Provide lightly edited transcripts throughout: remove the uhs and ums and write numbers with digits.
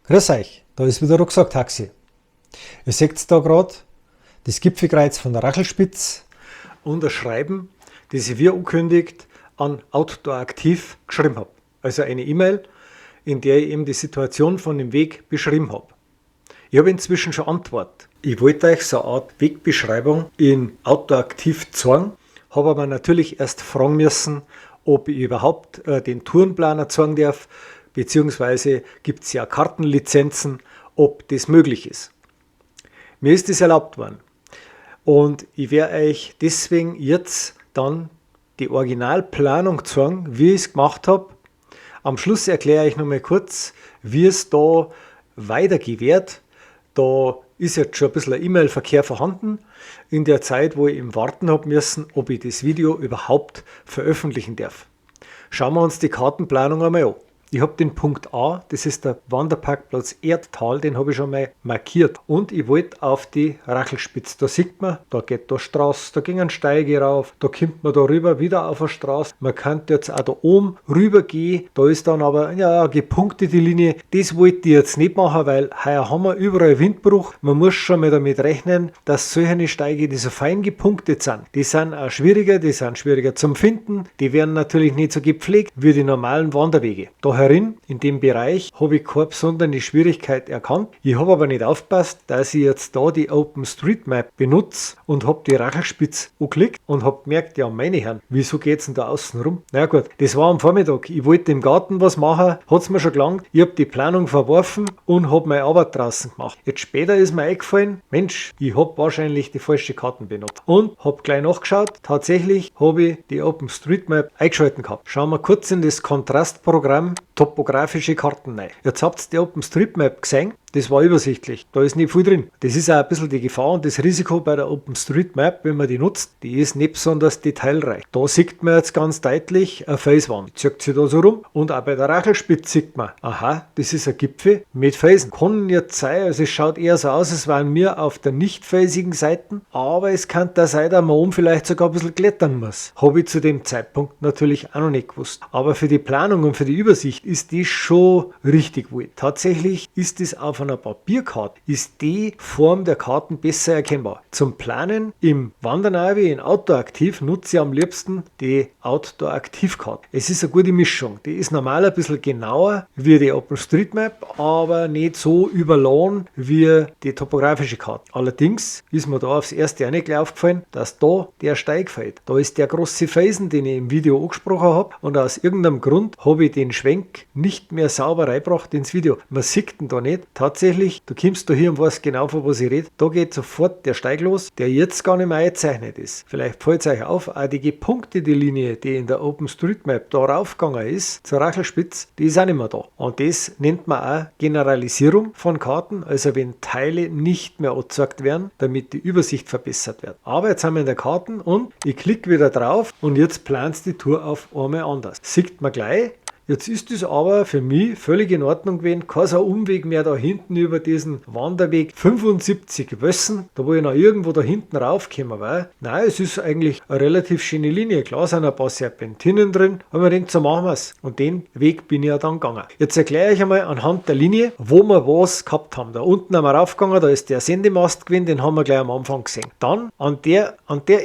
Grüß euch, da ist wieder Rucksack-Taxi. Ihr seht da gerade das Gipfelkreuz von der Rachelspitz und ein Schreiben, das ich wie angekündigt an Outdoor Aktiv geschrieben habe. Also eine E-Mail, in der ich eben die Situation von dem Weg beschrieben habe. Ich habe inzwischen schon Antwort. Ich wollte euch so eine Art Wegbeschreibung in Outdoor Aktiv zeigen, habe aber natürlich erst fragen müssen, ob ich überhaupt den Tourenplaner zeigen darf, beziehungsweise gibt es ja Kartenlizenzen, ob das möglich ist. Mir ist das erlaubt worden. Und ich werde euch deswegen jetzt dann die Originalplanung zeigen, wie ich es gemacht habe. Am Schluss erkläre ich nochmal kurz, wie es da weitergehen wird. Da ist jetzt schon ein bisschen ein E-Mail-Verkehr vorhanden, in der Zeit, wo ich im Warten habe müssen, ob ich das Video überhaupt veröffentlichen darf. Schauen wir uns die Kartenplanung einmal an. Ich habe den Punkt A, das ist der Wanderparkplatz Erdtal, den habe ich schon mal markiert. Und ich wollte auf die Rachelspitze. Da sieht man, da geht da Straße, da ging ein Steige rauf, da kommt man da rüber, wieder auf eine Straße. Man könnte jetzt auch da oben rüber gehen, da ist dann aber ja gepunktete Linie. Das wollte ich jetzt nicht machen, weil heuer haben wir überall Windbruch. Man muss schon mal damit rechnen, dass solche Steige, die so fein gepunktet sind, die sind auch schwieriger, die sind schwieriger zum Finden. Die werden natürlich nicht so gepflegt wie die normalen Wanderwege. Da herin, in dem Bereich, habe ich keine besondere Schwierigkeit erkannt. Ich habe aber nicht aufgepasst, dass ich jetzt da die OpenStreetMap benutze und habe die Rachelspitze angeklickt und habe gemerkt, ja meine Herren, wieso geht es denn da außen rum? Na gut, das war am Vormittag. Ich wollte im Garten was machen, hat es mir schon gelangt. Ich habe die Planung verworfen und habe meine Arbeit draußen gemacht. Jetzt später ist mir eingefallen, Mensch, ich habe wahrscheinlich die falsche Karten benutzt. Und habe gleich nachgeschaut, tatsächlich habe ich die OpenStreetMap eingeschalten gehabt. Schauen wir kurz in das Kontrastprogramm topografische Karten rein. Jetzt habt ihr die OpenStreetMap gesehen, das war übersichtlich, da ist nicht viel drin. Das ist auch ein bisschen die Gefahr und das Risiko bei der OpenStreetMap, wenn man die nutzt, die ist nicht besonders detailreich. Da sieht man jetzt ganz deutlich eine Felswand, die zieht sich da so rum und auch bei der Rachelspitze sieht man, aha, das ist ein Gipfel mit Felsen. Kann jetzt sein, also es schaut eher so aus, als wären wir auf der nicht felsigen Seite, aber es kann da sein, dass man oben vielleicht sogar ein bisschen klettern muss. Habe ich zu dem Zeitpunkt natürlich auch noch nicht gewusst. Aber für die Planung und für die Übersicht ist die schon richtig gut. Tatsächlich ist das auf einer Papierkarte, ist die Form der Karten besser erkennbar. Zum Planen im Wandernavi, in Outdoor Aktiv, nutze ich am liebsten die Outdoor Aktiv Karte. Es ist eine gute Mischung. Die ist normal ein bisschen genauer wie die OpenStreetMap, aber nicht so überladen wie die topografische Karte. Allerdings ist mir da aufs erste auch nicht gleich aufgefallen, dass da der Steig fällt. Da ist der große Felsen, den ich im Video angesprochen habe, und aus irgendeinem Grund habe ich den Schwenk nicht mehr sauber reingebracht ins Video. Man sieht ihn da nicht. Tatsächlich, du kommst da hier und weißt genau, von was ich rede. Da geht sofort der Steig los, der jetzt gar nicht mehr eingezeichnet ist. Vielleicht fällt es euch auf, auch die gepunktete Linie, die in der OpenStreetMap da raufgegangen ist, zur Rachelspitze, die ist auch nicht mehr da. Und das nennt man auch Generalisierung von Karten, also wenn Teile nicht mehr angezeigt werden, damit die Übersicht verbessert wird. Aber jetzt haben wir in der Karten und ich klicke wieder drauf und jetzt planst die Tour auf einmal anders. Sieht man gleich. Jetzt ist es aber für mich völlig in Ordnung gewesen, kein so Umweg mehr da hinten über diesen Wanderweg 75 Wössen, da wo ich noch irgendwo da hinten raufgekommen war. Nein, es ist eigentlich eine relativ schöne Linie. Klar sind ein paar Serpentinen drin, aber ich denke, so machen wir es. Und den Weg bin ich ja dann gegangen. Jetzt erkläre ich einmal anhand der Linie, wo wir was gehabt haben. Da unten haben wir raufgegangen, da ist der Sendemast gewesen, den haben wir gleich am Anfang gesehen. Dann an der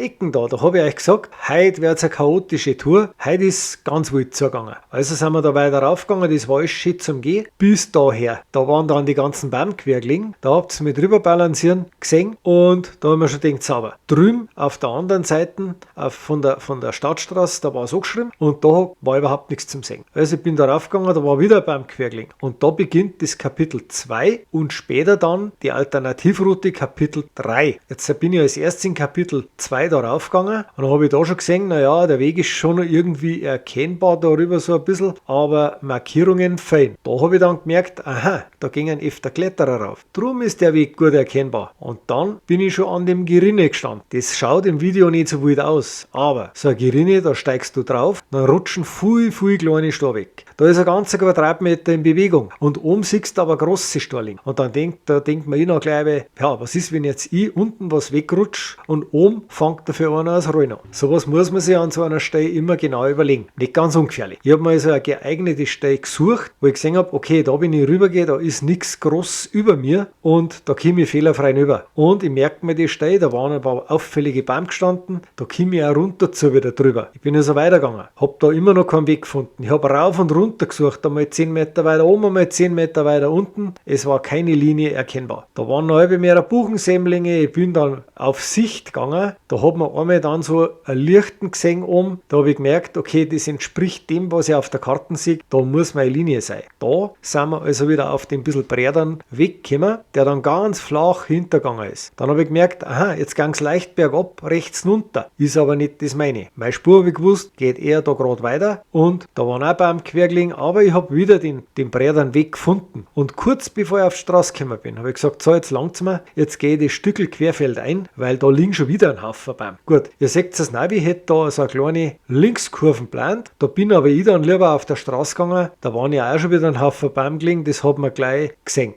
Ecken da habe ich euch gesagt, heute wird es eine chaotische Tour, heute ist ganz wild zugegangen. Also sind wir da weiter raufgegangen, das war alles schön zum Gehen, bis daher. Da waren dann die ganzen Baumquer gelegen, da habt ihr mich drüber balancieren gesehen und da haben wir schon gedacht, sauber. Drüben auf der anderen Seite von der Stadtstraße, da war es angeschrieben und da war überhaupt nichts zum Sehen. Also ich bin da raufgegangen, da war wieder ein Baumquer gelegen und da beginnt das Kapitel 2 und später dann die Alternativroute Kapitel 3. Jetzt bin ich als erstes in Kapitel 2 da raufgegangen und dann habe ich da schon gesehen, naja, der Weg ist schon irgendwie erkennbar darüber so ein bisschen, aber Markierungen fehlen. Da habe ich dann gemerkt, aha, da gingen öfter Kletterer rauf. Drum ist der Weg gut erkennbar. Und dann bin ich schon an dem Gerinne gestanden. Das schaut im Video nicht so wild aus, aber so ein Gerinne, da steigst du drauf, dann rutschen viel kleine Steine weg. Da ist ein ganzer Quadratmeter in Bewegung und oben siehst du aber große Steine. Und dann denkt man ich noch gleich, ja, was ist, wenn jetzt ich unten was wegrutsche und oben fängt dafür einer das Rollen an. Sowas muss man sich an so einer Stelle immer genau überlegen. Nicht ganz ungefährlich. Ich habe mal so ein geeignete Stelle gesucht, wo ich gesehen habe, okay, da bin ich rübergehe, da ist nichts groß über mir und da komme ich fehlerfrei rüber. Und ich merke mir die Stelle, da waren ein paar auffällige Bäume gestanden, da komme ich auch runter zu wieder drüber. Ich bin also weitergegangen, habe da immer noch keinen Weg gefunden. Ich habe rauf und runter gesucht, einmal 10 Meter weiter oben, einmal 10 Meter weiter unten. Es war keine Linie erkennbar. Da waren noch halbe mehr Buchensämlinge, ich bin dann auf Sicht gegangen, da hat man einmal dann so ein Lichten gesehen oben, da habe ich gemerkt, okay, das entspricht dem, was ich auf der Karte sehe, da muss meine Linie sein. Da sind wir also wieder auf den bisschen Brädern weggekommen, der dann ganz flach hintergegangen ist. Dann habe ich gemerkt, aha, jetzt ging es leicht bergab, rechts runter, ist aber nicht das meine. Meine Spur habe ich gewusst, geht eher da gerade weiter und da waren auch Bäume quer gelegen, aber ich habe wieder den Brädern Weg gefunden. Und kurz bevor ich auf die Straße gekommen bin, habe ich gesagt, so, jetzt langt's mir, jetzt gehe ich das Stückel querfeld ein, weil da liegen schon wieder ein Haufen Bäume. Gut, ihr seht es neu, ich hätte da so eine kleine Linkskurven geplant, da bin aber ich dann lieber auf der Straße gegangen, da waren ja auch schon wieder ein Haufen Bäume gelegen, das hat man gleich gesehen.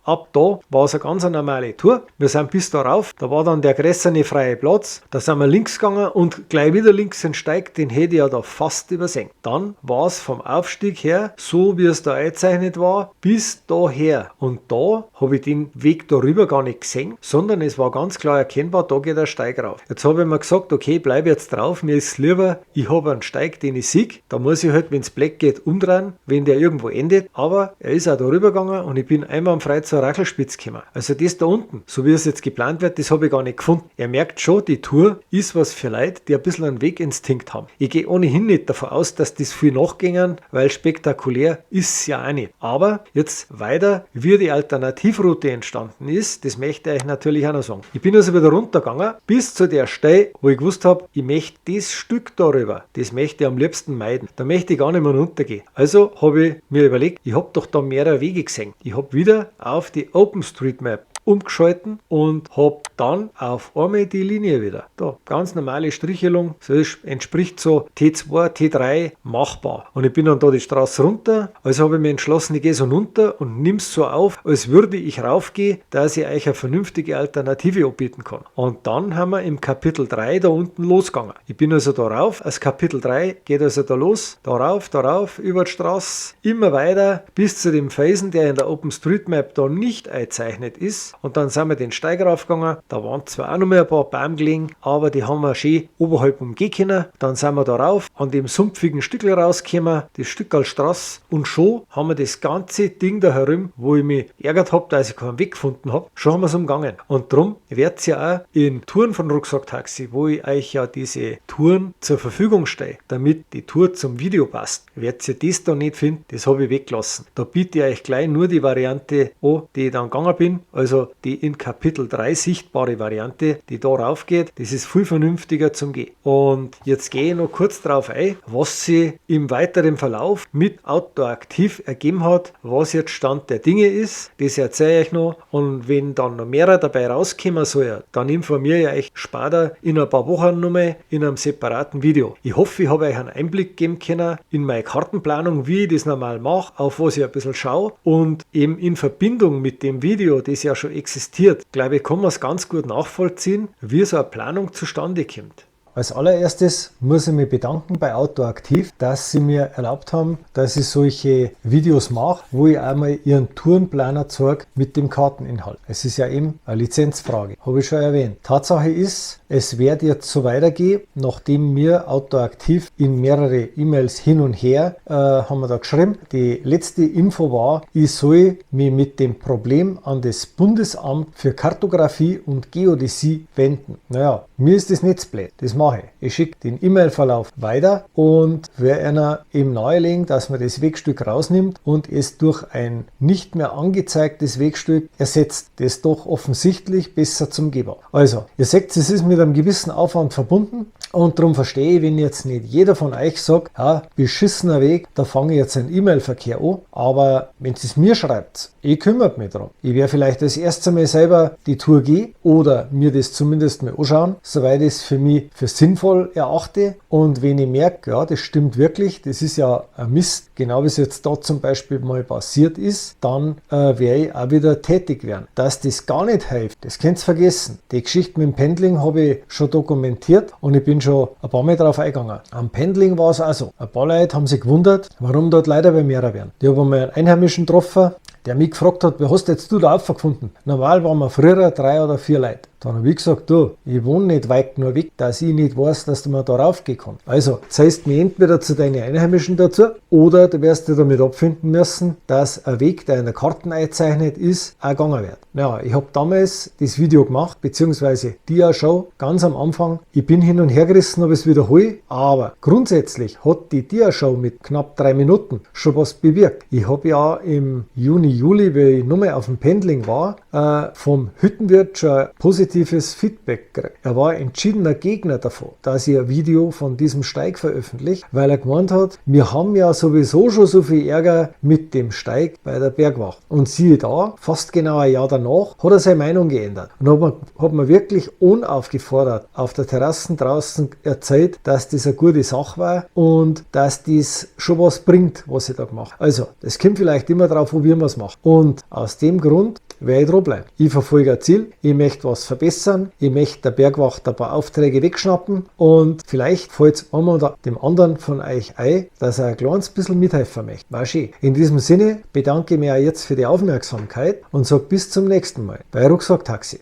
Ab da war es eine ganz normale Tour. Wir sind bis darauf, da war dann der größere freie Platz. Da sind wir links gegangen und gleich wieder links den Steig, den hätte ich ja da fast übersehen. Dann war es vom Aufstieg her, so wie es da eingezeichnet war, bis daher. Und da habe ich den Weg darüber gar nicht gesehen, sondern es war ganz klar erkennbar, da geht der Steig rauf. Jetzt habe ich mir gesagt, okay, bleibe jetzt drauf, mir ist lieber, ich habe einen Steig, den ich sehe. Da muss ich halt, wenn es Black geht, umdrehen, wenn der irgendwo endet. Aber er ist auch darüber gegangen und ich bin einwandfrei zur Rachelspitze gekommen. Also das da unten, so wie es jetzt geplant wird, das habe ich gar nicht gefunden. Er merkt schon, die Tour ist was für Leute, die ein bisschen einen Weginstinkt haben. Ich gehe ohnehin nicht davon aus, dass das viel nachgingen, weil spektakulär ist es ja auch nicht. Aber jetzt weiter, wie die Alternativroute entstanden ist, das möchte ich euch natürlich auch noch sagen. Ich bin also wieder runtergegangen, bis zu der Stelle, wo ich gewusst habe, ich möchte das Stück darüber, das möchte ich am liebsten meiden. Da möchte ich gar nicht mehr runtergehen. Also habe ich mir überlegt, ich habe doch da mehrere Wege gesehen. Ich habe wieder auf die OpenStreetMap umgeschalten und habe dann auf einmal die Linie wieder. Da, ganz normale Strichelung, das entspricht so T2, T3 machbar. Und ich bin dann da die Straße runter, also habe ich mir entschlossen, ich gehe so runter und nimm es so auf, als würde ich raufgehen, dass ich euch eine vernünftige Alternative anbieten kann. Und dann haben wir im Kapitel 3 da unten losgegangen. Ich bin also da rauf, das Kapitel 3 geht also da los, da rauf, über die Straße, immer weiter bis zu dem Felsen, der in der OpenStreetMap da nicht eingezeichnet ist. Und dann sind wir den Steig raufgegangen, da waren zwar auch noch mal ein paar Bäume gelegen, aber die haben wir schön oberhalb umgehen können. Dann sind wir da rauf, an dem sumpfigen Stückel rausgekommen, das Stück als Straße, und schon haben wir das ganze Ding da herum, wo ich mich ärgert habe, dass ich keinen Weg gefunden habe, schon haben wir es umgangen. Und darum wird ja auch in Touren von Rucksacttaxi, wo ich euch ja diese Touren zur Verfügung stelle, damit die Tour zum Video passt, werdet ihr das da nicht finden, das habe ich weggelassen. Da biete ich euch gleich nur die Variante an, die ich dann gegangen bin, also die in Kapitel 3 sichtbare Variante, die da rauf geht. Das ist viel vernünftiger zum Gehen. Und jetzt gehe ich noch kurz darauf ein, was sie im weiteren Verlauf mit Outdoor Aktiv ergeben hat, was jetzt Stand der Dinge ist. Das erzähle ich euch noch. Und wenn dann noch mehrere dabei rauskommen soll, dann informiere ich euch später in ein paar Wochen nochmal in einem separaten Video. Ich hoffe, ich habe euch einen Einblick geben können in meine Kartenplanung, wie ich das normal mache, auf was ich ein bisschen schaue, und eben in Verbindung mit dem Video, das ja schon existiert, glaube ich, kann man es ganz gut nachvollziehen, wie so eine Planung zustande kommt. Als allererstes muss ich mich bedanken bei Outdoor Aktiv, dass sie mir erlaubt haben, dass ich solche Videos mache, wo ich einmal ihren Tourenplaner zeige mit dem Karteninhalt. Es ist ja eben eine Lizenzfrage, habe ich schon erwähnt. Tatsache ist, es wird jetzt so weitergehen, nachdem mir Outdoor Aktiv in mehrere E-Mails hin und her haben wir da geschrieben. Die letzte Info war, ich soll mich mit dem Problem an das Bundesamt für Kartografie und Geodäsie wenden. Naja, mir ist das nicht so blöd, das mache ich. Ich schicke den E-Mail-Verlauf weiter und werde einer eben nahelegen, dass man das Wegstück rausnimmt und es durch ein nicht mehr angezeigtes Wegstück ersetzt, das doch offensichtlich besser zum Gehen war. Also, ihr seht, es ist mit einem gewissen Aufwand verbunden, und darum verstehe ich, wenn jetzt nicht jeder von euch sagt, ja, beschissener Weg, da fange ich jetzt einen E-Mail-Verkehr an, aber wenn ihr es mir schreibt, ich kümmere mich darum. Ich werde vielleicht das erste Mal selber die Tour gehen oder mir das zumindest mal anschauen, soweit ich es für mich für sinnvoll erachte, und wenn ich merke, ja, das stimmt wirklich, das ist ja ein Mist, genau wie es jetzt da zum Beispiel mal passiert ist, dann werde ich auch wieder tätig werden. Dass das gar nicht hilft, das könnt ihr vergessen. Die Geschichte mit dem Pendling habe ich schon dokumentiert und ich bin schon ein paar Mal drauf eingegangen. Am Pendling war es auch so. Ein paar Leute haben sich gewundert, warum dort Leute bei mir werden. Ich habe einmal einen Einheimischen getroffen, der mich gefragt hat, wie hast jetzt du da aufgefunden? Normal waren wir früher 3 oder 4 Leute. Dann habe ich gesagt, du, ich wohne nicht weit nur weg, dass ich nicht weiß, dass du mal da raufgehen kannst. Also, zählst mich entweder zu deinen Einheimischen dazu, oder du wirst dich damit abfinden müssen, dass ein Weg, der in der Karte eingezeichnet ist, auch gegangen wird. Ja, ich habe damals das Video gemacht, beziehungsweise Dia-Show, ganz am Anfang. Ich bin hin und her gerissen, ob ich es wiederhole, aber grundsätzlich hat die Dia-Show mit knapp 3 Minuten schon was bewirkt. Ich habe ja im Juni, Juli, wie ich nochmal auf dem Pendling war, vom Hüttenwirt schon ein positives Feedback gekriegt. Er war ein entschiedener Gegner davon, dass ich ein Video von diesem Steig veröffentliche, weil er gemeint hat, wir haben ja sowieso schon so viel Ärger mit dem Steig bei der Bergwacht. Und siehe da, fast genau ein Jahr danach hat er seine Meinung geändert. Und hat mir wirklich unaufgefordert auf der Terrasse draußen erzählt, dass das eine gute Sache war und dass das schon was bringt, was ich da gemacht habe. Also, das kommt vielleicht immer darauf, wie man es macht. Und aus dem Grund werde ich dranbleiben. Ich verfolge ein Ziel, ich möchte was verbessern, ich möchte der Bergwacht ein paar Aufträge wegschnappen und vielleicht fällt es einem oder dem anderen von euch ein, dass er ein kleines bisschen mithelfen möchte. War schön. In diesem Sinne bedanke ich mich auch jetzt für die Aufmerksamkeit und sage bis zum nächsten Mal bei Rucksack Taxi.